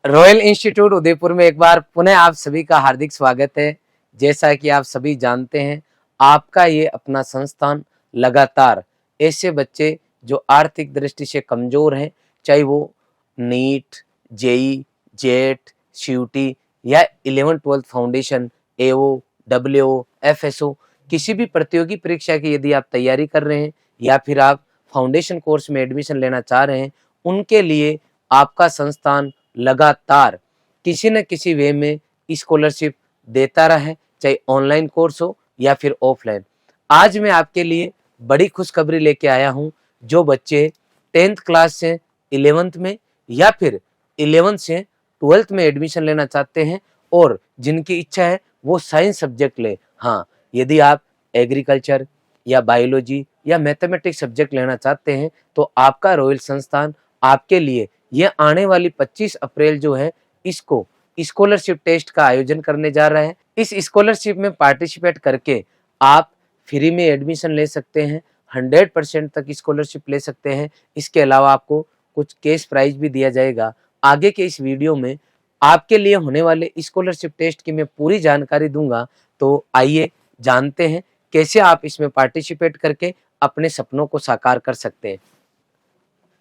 Royal institute Udaipur में एक बार पुनः आप सभी का हार्दिक स्वागत है। जैसा कि आप सभी जानते हैं, आपका ये अपना संस्थान लगातार ऐसे बच्चे जो आर्थिक दृष्टि से कमजोर हैं, चाहे वो नीट, जेई, जेट, सीयूटी या 11th-12th फाउंडेशन, एओ, डब्ल्यूओ, एफएसओ, किसी भी प्रतियोगी परीक्षा की यदि आप तैयारी कर रहे हैं या फिर आप फाउंडेशन कोर्स में एडमिशन लेना चाह रहे हैं, उनके लिए आपका संस्थान लगातार किसी न किसी वे में स्कॉलरशिप देता रहा है, चाहे ऑनलाइन कोर्स हो या फिर ऑफलाइन। आज मैं आपके लिए बड़ी खुशखबरी लेके आया हूँ। जो बच्चे 10th क्लास से 11th में या फिर 11th से 12th में एडमिशन लेना चाहते हैं और जिनकी इच्छा है वो साइंस सब्जेक्ट ले। हाँ, यदि आप एग्रीकल्चर या बायोलॉजी या मैथमेटिक्स सब्जेक्ट लेना चाहते हैं तो आपका रॉयल संस्थान आपके लिए ये आने वाली 25 अप्रैल जो है इसको स्कॉलरशिप टेस्ट का आयोजन करने जा रहा है। इस स्कॉलरशिप में पार्टिसिपेट करके आप फ्री में एडमिशन ले सकते हैं, 100% तक स्कॉलरशिप ले सकते हैं। इसके अलावा आपको कुछ कैश प्राइज भी दिया जाएगा। आगे के इस वीडियो में आपके लिए होने वाले स्कॉलरशिप टेस्ट की मैं पूरी जानकारी दूंगा। तो आइए जानते हैं कैसे आप इसमें पार्टिसिपेट करके अपने सपनों को साकार कर सकते हैं।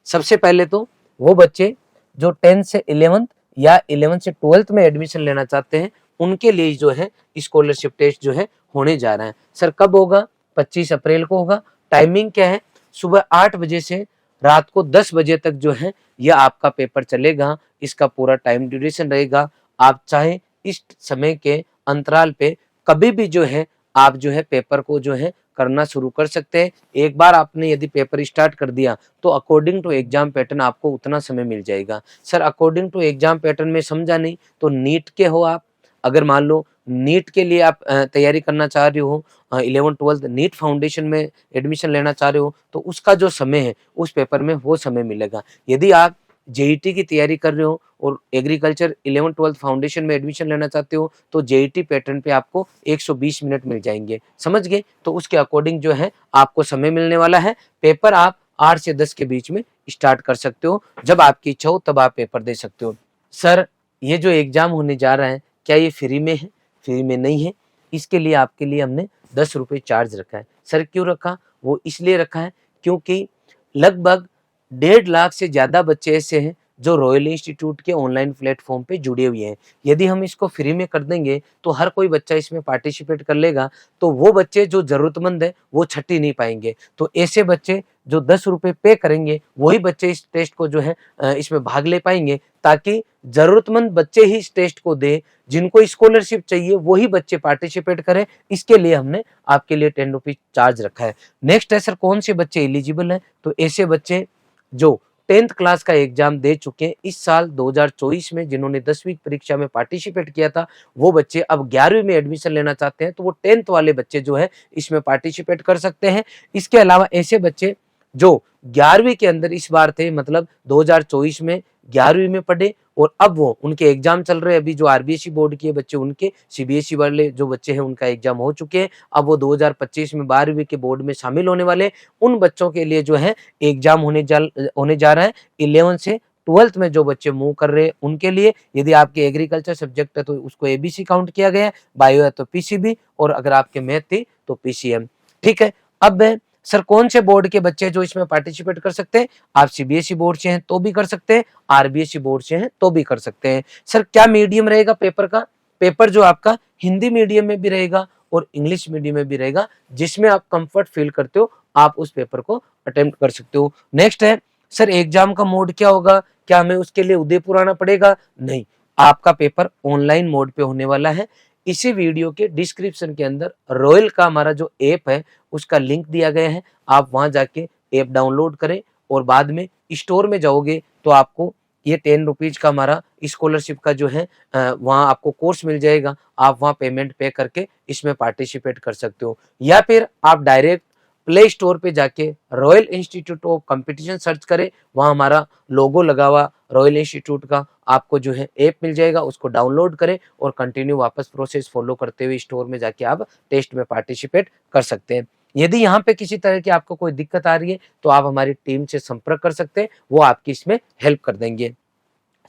सबसे पहले तो वो बच्चे जो 10th से 11th या 11th से 12th में एडमिशन लेना चाहते हैं, उनके लिए जो है स्कॉलरशिप टेस्ट जो है होने जा रहा है। सर कब होगा? 25 अप्रैल को होगा। टाइमिंग क्या है? सुबह 8 बजे से रात को 10 बजे तक जो है यह आपका पेपर चलेगा। इसका पूरा टाइम ड्यूरेशन रहेगा। आप चाहे इस समय के अंतराल पे कभी भी जो है आप जो है पेपर को जो है करना शुरू कर सकते हैं। एक बार आपने यदि पेपर स्टार्ट कर दिया तो अकॉर्डिंग टू एग्जाम पैटर्न आपको उतना समय मिल जाएगा। Sir according to exam pattern में समझा नहीं, तो नीट के हो आप, अगर मान लो नीट के लिए आप तैयारी करना चाह रहे हो, 11th-12th नीट फाउंडेशन में एडमिशन लेना चाह रहे हो, तो उसका जो समय है उस पेपर में वो समय मिलेगा। यदि आप जेईटी की तैयारी कर रहे हो और एग्रीकल्चर 11th-12th फाउंडेशन में एडमिशन लेना चाहते हो तो जेईटी पैटर्न पे आपको 120 मिनट मिल जाएंगे। समझ गए? तो उसके अकॉर्डिंग जो है आपको समय मिलने वाला है। पेपर आप 8 से 10 के बीच में स्टार्ट कर सकते हो। जब आपकी इच्छा हो तब आप पेपर दे सकते हो। सर ये जो एग्जाम होने जा रहा है, क्या ये फ्री में है? फ्री में नहीं है। इसके लिए आपके लिए हमने 10 रुपये चार्ज रखा है। सर क्यों रखा? वो इसलिए रखा है क्योंकि लगभग 1.5 लाख से ज़्यादा बच्चे ऐसे हैं जो रॉयल इंस्टीट्यूट के ऑनलाइन प्लेटफॉर्म पे जुड़े हुए हैं। यदि हम इसको फ्री में कर देंगे तो हर कोई बच्चा इसमें पार्टिसिपेट कर लेगा, तो वो बच्चे जो ज़रूरतमंद है वो छट ही नहीं पाएंगे। तो ऐसे बच्चे जो 10 रुपये पे करेंगे वही बच्चे इस टेस्ट को जो है इसमें भाग ले पाएंगे, ताकि ज़रूरतमंद बच्चे ही इस टेस्ट को दें। जिनको स्कॉलरशिप चाहिए वही बच्चे पार्टिसिपेट करें। इसके लिए हमने आपके लिए 10 रुपये चार्ज रखा है। नेक्स्ट है सर कौन से बच्चे एलिजिबल हैं? तो ऐसे बच्चे जो 10th क्लास का एग्जाम दे चुके हैं इस साल 2024 में, जिन्होंने 10वीं परीक्षा में पार्टिसिपेट किया था, वो बच्चे अब 11वीं में एडमिशन लेना चाहते हैं तो वो 10th वाले बच्चे जो है इसमें पार्टिसिपेट कर सकते हैं। इसके अलावा ऐसे बच्चे जो 11वीं के अंदर इस बार थे, मतलब 2024 में 11वीं में पढ़े और अब वो उनके एग्जाम चल रहे हैं, अभी जो आरबीएसई बोर्ड के बच्चे उनके, सीबीएसई वाले जो बच्चे हैं उनका एग्जाम हो चुके हैं, अब वो 2025 में 12वीं के बोर्ड में शामिल होने वाले, उन बच्चों के लिए जो है एग्जाम होने जा रहा है। 11 से 12th में जो बच्चे मूव कर रहे हैं उनके लिए, यदि आपके एग्रीकल्चर सब्जेक्ट है तो उसको एबीसी काउंट किया गया है, बायो है तो पीसीबी, और अगर आपके मैथ थी तो पीसीएम। ठीक है। अब सर कौन से बोर्ड के बच्चे जो इसमें पार्टिसिपेट कर सकते हैं? आप सीबीएसई बोर्ड से हैं तो भी कर सकते हैं, आरबीएसई बोर्ड से हैं तो भी कर सकते हैं। सर क्या मीडियम रहेगा पेपर का? पेपर जो आपका हिंदी मीडियम में भी रहेगा और इंग्लिश मीडियम में भी रहेगा। जिसमें आप कंफर्ट फील करते हो आप उस पेपर को अटेम्प्ट कर सकते हो। नेक्स्ट है सर एग्जाम का मोड क्या होगा? क्या हमें उसके लिए उदयपुर आना पड़ेगा? नहीं, आपका पेपर ऑनलाइन मोड पे होने वाला है। इसी वीडियो के डिस्क्रिप्शन के अंदर रॉयल का हमारा जो ऐप है उसका लिंक दिया गया है। आप वहां जाके ऐप डाउनलोड करें और बाद में स्टोर में जाओगे तो आपको ये 10 रुपीज का हमारा स्कॉलरशिप का जो है वहाँ आपको कोर्स मिल जाएगा। आप वहाँ पेमेंट पे करके इसमें पार्टिसिपेट कर सकते हो, या फिर आप डायरेक्ट प्ले स्टोर पे जाके royal institute of competition search करें। वहाँ हमारा लोगो लगा हुआ रॉयल इंस्टीट्यूट का आपको जो है ऐप मिल जाएगा, उसको डाउनलोड करें और कंटिन्यू वापस प्रोसेस फॉलो करते हुए स्टोर में जाके आप टेस्ट में पार्टिसिपेट कर सकते हैं। यदि यहाँ पे किसी तरह की आपको कोई दिक्कत आ रही है तो आप हमारी टीम से संपर्क कर सकते हैं, वो आपकी इसमें हेल्प कर देंगे।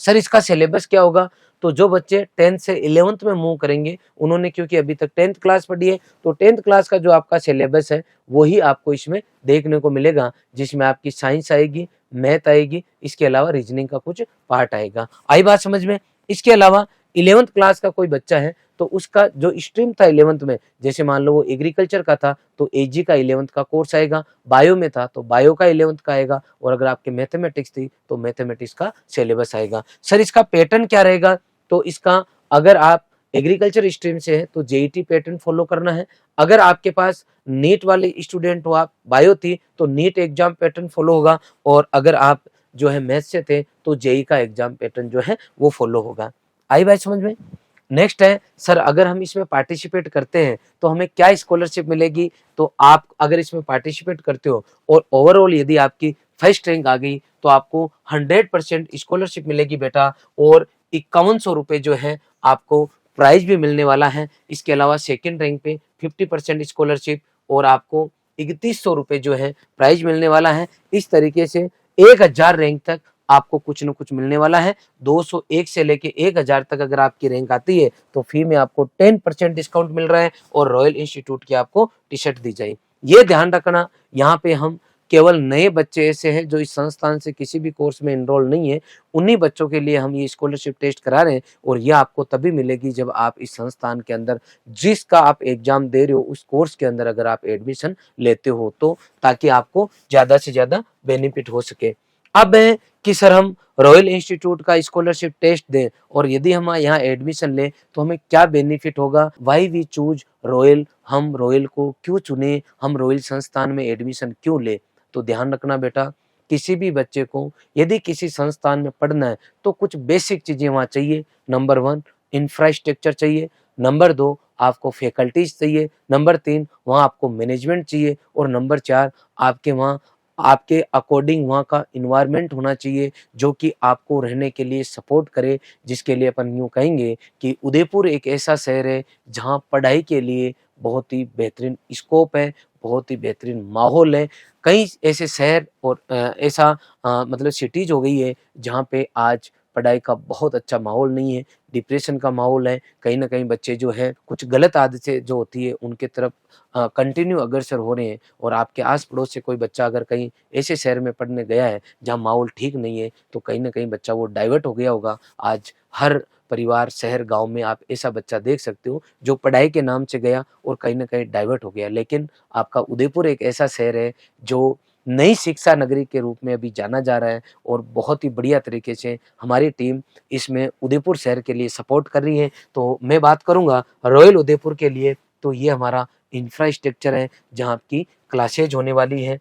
सर इसका सिलेबस क्या होगा? तो जो बच्चे 10th से 11th में मूव करेंगे, उन्होंने क्योंकि अभी तक 10th क्लास पढ़ी है, तो 10th क्लास का जो आपका सिलेबस है, वही आपको इसमें देखने को मिलेगा, जिसमें आपकी साइंस आएगी, मैथ आएगी, इसके अलावा रीजनिंग का कुछ पार्ट आएगा। आई बात समझ में? इसके अलावा 11th क्लास का कोई बच्चा है, तो उसका जो स्ट्रीम था 11th में, जैसे मान लो वो एग्रीकल्चर का था, तो एजी का 11th का कोर्स आएगा, बायो में था, तो बायो का 11th का आएगा, और अगर आपके मैथमेटिक्स थी, तो मैथमेटिक्स का सिलेबस आएगा। सर इसका पैटर्न क्या रहेगा? तो इसका, अगर आप एग्रीकल्चर स्ट्रीम से हैं, तो जेईटी पैटर्न फॉलो करना है। अगर आपके पास नीट वाले स्टूडेंट हो, आप बायो थी, तो नीट एग्जाम पैटर्न फॉलो होगा, और अगर आप जो है मैथ से थे, तो जेई का एग्जाम पैटर्न जो है वो फॉलो होगा। आई बात समझ में? नेक्स्ट है सर, अगर हम इसमें पार्टिसिपेट करते हैं तो हमें क्या स्कॉलरशिप मिलेगी? तो आप अगर इसमें पार्टिसिपेट करते हो और ओवरऑल यदि आपकी फर्स्ट रैंक आ गई, तो आपको 100% स्कॉलरशिप मिलेगी बेटा, और 5100 रुपये जो है आपको प्राइज भी मिलने वाला है। इसके अलावा सेकेंड रैंक पे 50% स्कॉलरशिप, और आपको 3100 रुपये जो है प्राइज मिलने वाला है। इस तरीके से 1000 रैंक तक आपको कुछ न कुछ मिलने वाला है। 201 से लेके 1000 तक अगर आपकी रैंक आती है, तो फी में आपको 10% डिस्काउंट मिल रहा है, और रॉयल इंस्टीट्यूट की आपको टी शर्ट दी जाएगी। ये ध्यान रखना, यहाँ पे हम केवल नए बच्चे ऐसे हैं जो इस संस्थान से किसी भी कोर्स में एनरोल नहीं है, उन्हीं बच्चों के लिए हम ये स्कॉलरशिप टेस्ट करा रहे हैं, और ये आपको तभी मिलेगी जब आप इस संस्थान के अंदर जिसका आप एग्जाम दे रहे हो, उस कोर्स के अंदर अगर आप एडमिशन लेते हो, तो ताकि आपको ज्यादा से ज्यादा बेनिफिट हो सके। अब है कि सर हम रॉयल इंस्टीट्यूट का स्कॉलरशिप टेस्ट दें, और यदि हम यहाँ एडमिशन लें, तो हमें क्या बेनिफिट होगा? वाई वी चूज रॉयल, हम रॉयल को क्यों चुने, हम रॉयल संस्थान में एडमिशन क्यों ले? तो ध्यान रखना बेटा, किसी भी बच्चे को यदि किसी संस्थान में पढ़ना है, तो कुछ बेसिक चीजें वहाँ चाहिए। नंबर 1 इंफ्रास्ट्रक्चर चाहिए, नंबर 2 आपको फैकल्टीज चाहिए, नंबर 3 वहाँ आपको मैनेजमेंट चाहिए, और नंबर 4 आपके वहाँ आपके अकॉर्डिंग वहाँ का इन्वायरमेंट होना चाहिए, जो कि आपको रहने के लिए सपोर्ट करे, जिसके लिए अपन यूँ कहेंगे कि उदयपुर एक ऐसा शहर है जहाँ पढ़ाई के लिए बहुत ही बेहतरीन स्कोप है, बहुत ही बेहतरीन माहौल है। कई ऐसे शहर और ऐसा मतलब सिटीज हो गई है जहाँ पे आज पढ़ाई का बहुत अच्छा माहौल नहीं है, डिप्रेशन का माहौल है, कहीं न कहीं बच्चे जो हैं कुछ गलत आदतें जो होती है उनके तरफ कंटिन्यू अग्रसर हो रहे हैं, और आपके आस-पड़ोस से कोई बच्चा अगर कहीं ऐसे शहर में पढ़ने गया है जहाँ माहौल ठीक नहीं है, तो कहीं न कहीं बच्चा वो डाइवर्ट हो गया होगा। आज हर परिवार, शहर, गाँव में आप ऐसा बच्चा देख सकते हो जो पढ़ाई के नाम से गया और कहीं न कहीं डाइवर्ट हो गया। लेकिन आपका उदयपुर एक ऐसा शहर है जो नई शिक्षा नगरी के रूप में अभी जाना जा रहा है, और बहुत ही बढ़िया तरीके से हमारी टीम इसमें उदयपुर शहर के लिए सपोर्ट कर रही है। तो मैं बात करूँगा रॉयल उदयपुर के लिए, तो ये हमारा इंफ्रास्ट्रक्चर है जहाँ आपकी क्लासेज होने वाली है।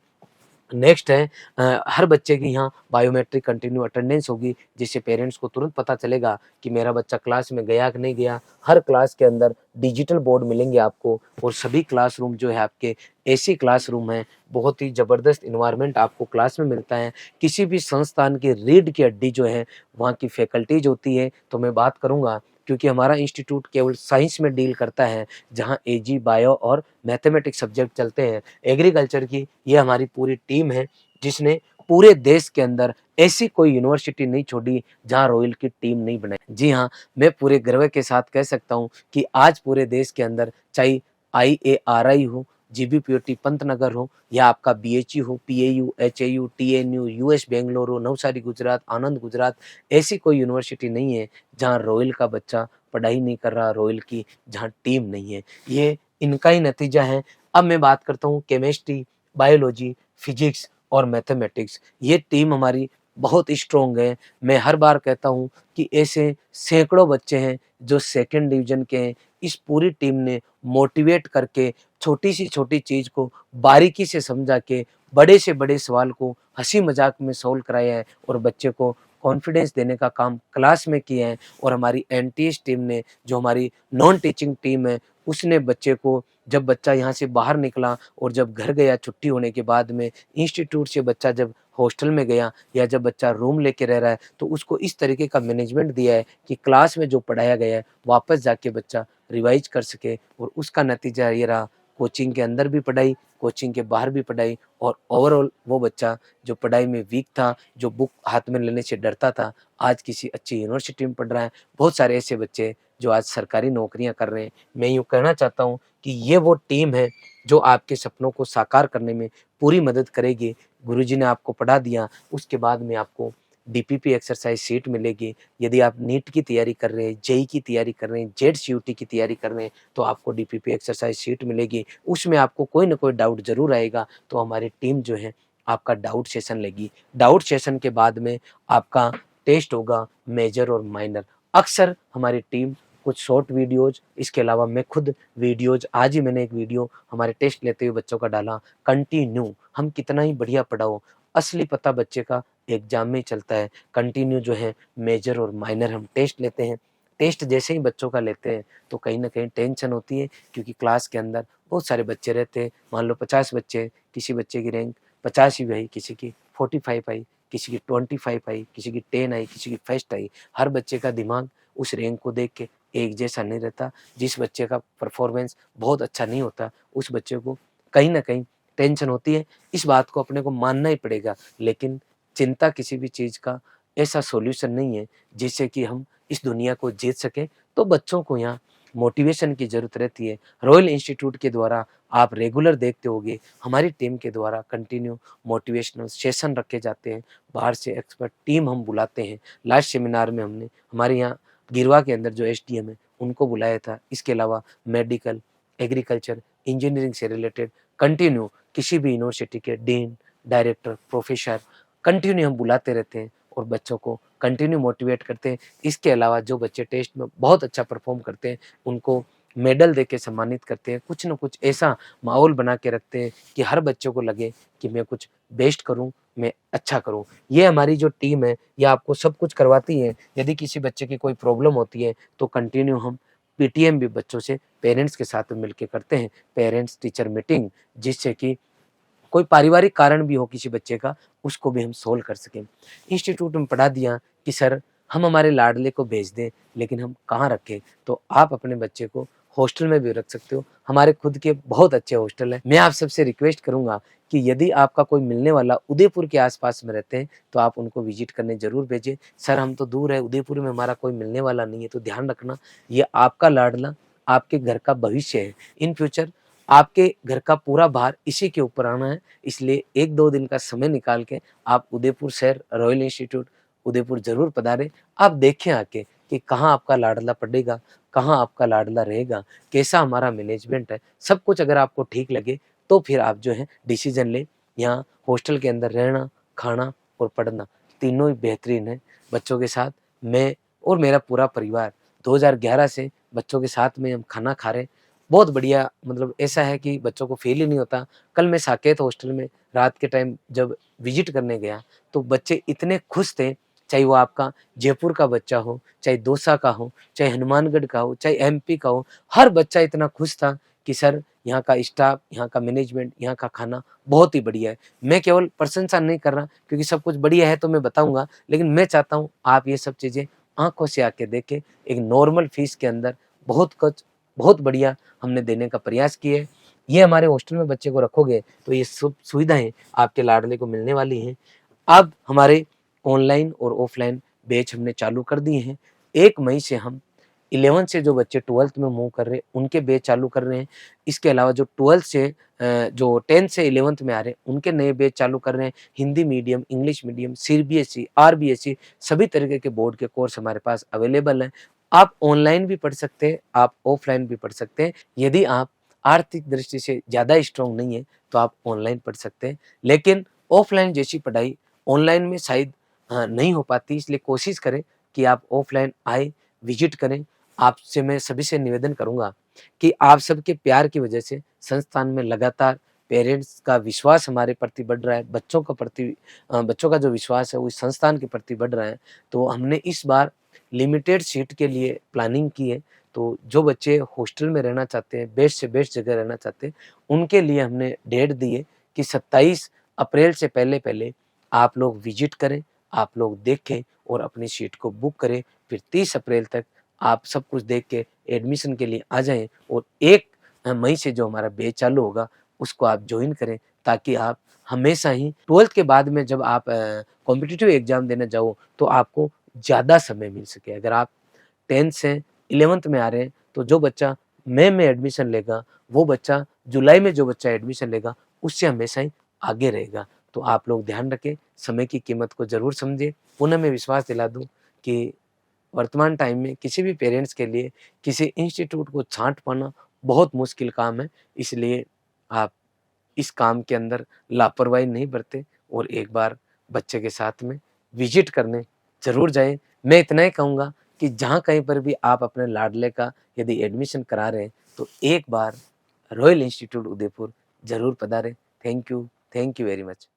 नेक्स्ट है हर बच्चे की यहाँ बायोमेट्रिक कंटिन्यू अटेंडेंस होगी, जिससे पेरेंट्स को तुरंत पता चलेगा कि मेरा बच्चा क्लास में गया कि नहीं गया। हर क्लास के अंदर डिजिटल बोर्ड मिलेंगे आपको, और सभी क्लासरूम जो है आपके एसी क्लासरूम है। बहुत ही ज़बरदस्त इन्वायरमेंट आपको क्लास में मिलता है। किसी भी संस्थान की रीढ़ की हड्डी जो है वहाँ की फैकल्टीज होती है। तो मैं बात करूँगा, क्योंकि हमारा इंस्टीट्यूट केवल साइंस में डील करता है, जहाँ एजी, बायो और मैथमेटिक्स सब्जेक्ट चलते हैं। एग्रीकल्चर की ये हमारी पूरी टीम है, जिसने पूरे देश के अंदर ऐसी कोई यूनिवर्सिटी नहीं छोड़ी जहाँ रॉयल की टीम नहीं बनाई। जी हाँ, मैं पूरे गर्व के साथ कह सकता हूँ कि आज पूरे देश के अंदर चाहे IARI हो, GBPOT पंतनगर हो, या आपका BHU हो, PAU, HAU, TNU, US Bangalore हो, नवसारी गुजरात, आनंद गुजरात, ऐसी कोई यूनिवर्सिटी नहीं है जहाँ रॉयल का बच्चा पढ़ाई नहीं कर रहा, रॉयल की जहाँ टीम नहीं है। ये इनका ही नतीजा है। अब मैं बात करता हूँ केमिस्ट्री, बायोलॉजी, फिजिक्स और मैथमेटिक्स। ये टीम हमारी बहुत स्ट्रॉन्ग है। मैं हर बार कहता हूँ कि ऐसे सैकड़ों बच्चे हैं जो सेकंड डिवीज़न के हैं। इस पूरी टीम ने मोटिवेट करके छोटी सी छोटी चीज़ को बारीकी से समझा के बड़े से बड़े सवाल को हँसी मज़ाक में सॉल्व कराया है, और बच्चे को कॉन्फिडेंस देने का काम क्लास में किया है। और हमारी एनटीएस टीम ने, जो हमारी नॉन टीचिंग टीम है, उसने बच्चे को, जब बच्चा यहाँ से बाहर निकला और जब घर गया छुट्टी होने के बाद में, इंस्टीट्यूट से बच्चा जब हॉस्टल में गया या जब बच्चा रूम लेके रह रहा है, तो उसको इस तरीके का मैनेजमेंट दिया है कि क्लास में जो पढ़ाया गया है वापस जाके बच्चा रिवाइज कर सके, और उसका नतीजा ये रहा कोचिंग के अंदर भी पढ़ाई, कोचिंग के बाहर भी पढ़ाई, और ओवरऑल वो बच्चा जो पढ़ाई में वीक था, जो बुक हाथ में लेने से डरता था, आज किसी अच्छी यूनिवर्सिटी में पढ़ रहा है। बहुत सारे ऐसे बच्चे जो आज सरकारी नौकरियां कर रहे हैं। मैं यूँ कहना चाहता हूँ कि ये वो टीम है जो आपके सपनों को साकार करने में पूरी मदद करेगी। गुरुजी ने आपको पढ़ा दिया, उसके बाद में आपको डीपीपी एक्सरसाइज शीट मिलेगी। यदि आप नीट की तैयारी कर रहे हैं, जेईई की तैयारी कर रहे हैं, जेड सीयूटी की तैयारी कर रहे हैं, तो आपको डीपीपी एक्सरसाइज शीट मिलेगी। उसमें आपको कोई ना कोई डाउट ज़रूर आएगा, तो हमारी टीम जो है आपका डाउट सेशन लेगी। डाउट सेशन के बाद में आपका टेस्ट होगा मेजर और माइनर। अक्सर हमारी टीम कुछ शॉर्ट वीडियोज़, इसके अलावा मैं खुद वीडियोज़, आज ही मैंने एक वीडियो हमारे टेस्ट लेते हुए बच्चों का डाला, कंटिन्यू। हम कितना ही बढ़िया पढ़ाओ, असली पता बच्चे का एग्जाम में ही चलता है। कंटिन्यू जो है मेजर और माइनर हम टेस्ट लेते हैं। टेस्ट जैसे ही बच्चों का लेते हैं तो कहीं न कहीं टेंशन होती है, क्योंकि क्लास के अंदर बहुत सारे बच्चे रहते हैं। मान लो 50 बच्चे, किसी बच्चे की रैंक 50 ही आई, किसी की 45 आई, किसी की 25 आई, किसी की 10 आई, किसी की फर्स्ट आई। हर बच्चे का दिमाग उस रैंक को देख के एक जैसा नहीं रहता। जिस बच्चे का परफॉर्मेंस बहुत अच्छा नहीं होता, उस बच्चे को कहीं न कहीं टेंशन होती है। इस बात को अपने को मानना ही पड़ेगा। लेकिन चिंता किसी भी चीज़ का ऐसा सॉल्यूशन नहीं है जिससे कि हम इस दुनिया को जीत सकें। तो बच्चों को यहाँ मोटिवेशन की ज़रूरत रहती है। रॉयल इंस्टीट्यूट के द्वारा आप रेगुलर देखते होंगे, हमारी टीम के द्वारा कंटिन्यू मोटिवेशनल सेशन रखे जाते हैं। बाहर से एक्सपर्ट टीम हम बुलाते हैं। लास्ट सेमिनार में हमने हमारे यहाँ गिरवा के अंदर जो एसडीएम है उनको बुलाया था। इसके अलावा मेडिकल, एग्रीकल्चर, इंजीनियरिंग से रिलेटेड कंटिन्यू किसी भी यूनिवर्सिटी के डीन, डायरेक्टर, प्रोफेसर कंटिन्यू हम बुलाते रहते हैं और बच्चों को कंटिन्यू मोटिवेट करते हैं। इसके अलावा जो बच्चे टेस्ट में बहुत अच्छा परफॉर्म करते हैं उनको मेडल देके सम्मानित करते हैं। कुछ न कुछ ऐसा माहौल बना के रखते हैं कि हर बच्चों को लगे कि मैं कुछ बेस्ट करूँ, मैं अच्छा करूँ। ये हमारी जो टीम है ये आपको सब कुछ करवाती है। यदि किसी बच्चे की कोई प्रॉब्लम होती है तो कंटिन्यू हम पीटीएम भी बच्चों से पेरेंट्स के साथ में मिलके करते हैं, पेरेंट्स टीचर मीटिंग, जिससे कि कोई पारिवारिक कारण भी हो किसी बच्चे का, उसको भी हम सोल्व कर सकें। इंस्टीट्यूट में पढ़ा दिया कि सर हम हमारे लाडले को भेज दें, लेकिन हम कहाँ रखें? तो आप अपने बच्चे को हॉस्टल में भी रख सकते हो। हमारे खुद के बहुत अच्छे हॉस्टल हैं। मैं आप सबसे रिक्वेस्ट करूँगा कि यदि आपका कोई मिलने वाला उदयपुर के आस-पास में रहते हैं, तो आप उनको विज़िट करने ज़रूर भेजें। सर हम तो दूर है, उदयपुर में हमारा कोई मिलने वाला नहीं है, तो ध्यान रखना, ये आपका लाडला आपके घर का भविष्य है। इन फ्यूचर आपके घर का पूरा भार इसी के ऊपर आना है। इसलिए 1-2 दिन का समय निकाल के आप उदयपुर शहर रॉयल इंस्टीट्यूट उदयपुर ज़रूर पधारें। आप देखें आके कि कहाँ आपका लाडला पढ़ेगा, कहाँ आपका लाडला रहेगा, कैसा हमारा मैनेजमेंट है। सब कुछ अगर आपको ठीक लगे तो फिर आप जो है डिसीज़न लें। यहाँ हॉस्टल के अंदर रहना, खाना और पढ़ना तीनों ही बेहतरीन है। बच्चों के साथ मैं और मेरा पूरा परिवार 2011 से बच्चों के साथ में हम खाना खा रहे हैं। बहुत बढ़िया, मतलब ऐसा है कि बच्चों को फ़ील ही नहीं होता। कल मैं साकेत हॉस्टल में रात के टाइम जब विज़िट करने गया, तो बच्चे इतने खुश थे, चाहे वो आपका जयपुर का बच्चा हो, चाहे दौसा का हो, चाहे हनुमानगढ़ का हो, चाहे एमपी का हो, हर बच्चा इतना खुश था कि सर यहाँ का स्टाफ, यहाँ का मैनेजमेंट, यहाँ का खाना बहुत ही बढ़िया है। मैं केवल प्रशंसा नहीं कर रहा, क्योंकि सब कुछ बढ़िया है तो मैं बताऊँगा, लेकिन मैं चाहता हूँ आप ये सब चीज़ें आँखों से आके देखें। एक नॉर्मल फ़ीस के अंदर बहुत बढ़िया हमने देने का प्रयास किए। ये हमारे हॉस्टल में बच्चे को रखोगे तो ये सब सुविधाएँ आपके लाडले को मिलने वाली हैं। अब हमारे ऑनलाइन और ऑफलाइन बैच हमने चालू कर दिए हैं। 1 मई से हम 11 से जो बच्चे 12th में मूव कर रहे हैं, उनके बैच चालू कर रहे हैं। इसके अलावा जो 12th से जो 10th से 11th में आ रहे हैं, उनके नए बैच चालू कर रहे हैं। Hindi medium, English medium, CBSE, RBSE सभी तरीके के बोर्ड के कोर्स हमारे पास अवेलेबल हैं। आप ऑनलाइन भी पढ़ सकते हैं, आप ऑफलाइन भी पढ़ सकते हैं। यदि आप आर्थिक दृष्टि से ज़्यादा स्ट्रॉन्ग नहीं है, तो आप ऑनलाइन पढ़ सकते हैं। लेकिन ऑफलाइन जैसी पढ़ाई ऑनलाइन में शायद नहीं हो पाती, इसलिए कोशिश करें कि आप ऑफलाइन आएँ, विज़िट करें। आपसे मैं सभी से निवेदन करूँगा कि आप सबके प्यार की वजह से संस्थान में लगातार पेरेंट्स का विश्वास हमारे प्रति बढ़ रहा है, बच्चों का जो विश्वास है वो इस संस्थान के प्रति बढ़ रहा है। तो हमने इस बार लिमिटेड सीट के लिए प्लानिंग की है। तो जो बच्चे हॉस्टल में रहना चाहते हैं, बेस्ट से बेस्ट जगह रहना चाहते हैं, उनके लिए हमने डेट दी है कि 27 अप्रैल से पहले-पहले आप लोग विज़िट करें, आप लोग देखें और अपनी सीट को बुक करें। फिर 30 अप्रैल तक आप सब कुछ देख के एडमिशन के लिए आ जाएँ और 1 मई से जो हमारा बैच चालू होगा उसको आप ज्वाइन करें, ताकि आप हमेशा ही 12th के बाद में जब आप कॉम्पिटिटिव एग्जाम देने जाओ तो आपको ज़्यादा समय मिल सके। अगर आप 10th से 11th में आ रहे हैं तो जो बच्चा मई में एडमिशन लेगा, वो बच्चा जुलाई में जो बच्चा एडमिशन लेगा उससे हमेशा ही आगे रहेगा। तो आप लोग ध्यान रखें, समय की कीमत को ज़रूर समझें। पुनः मैं विश्वास दिला दूँ कि वर्तमान टाइम में किसी भी पेरेंट्स के लिए किसी इंस्टीट्यूट को छाँट पाना बहुत मुश्किल काम है। इसलिए आप इस काम के अंदर लापरवाही नहीं बरतें और एक बार बच्चे के साथ में विज़िट करने ज़रूर जाएँ। मैं इतना ही कहूँगा कि जहाँ कहीं पर भी आप अपने लाडले का यदि एडमिशन करा रहे हैं, तो एक बार रॉयल इंस्टीट्यूट उदयपुर ज़रूर पधारें। Thank you very much.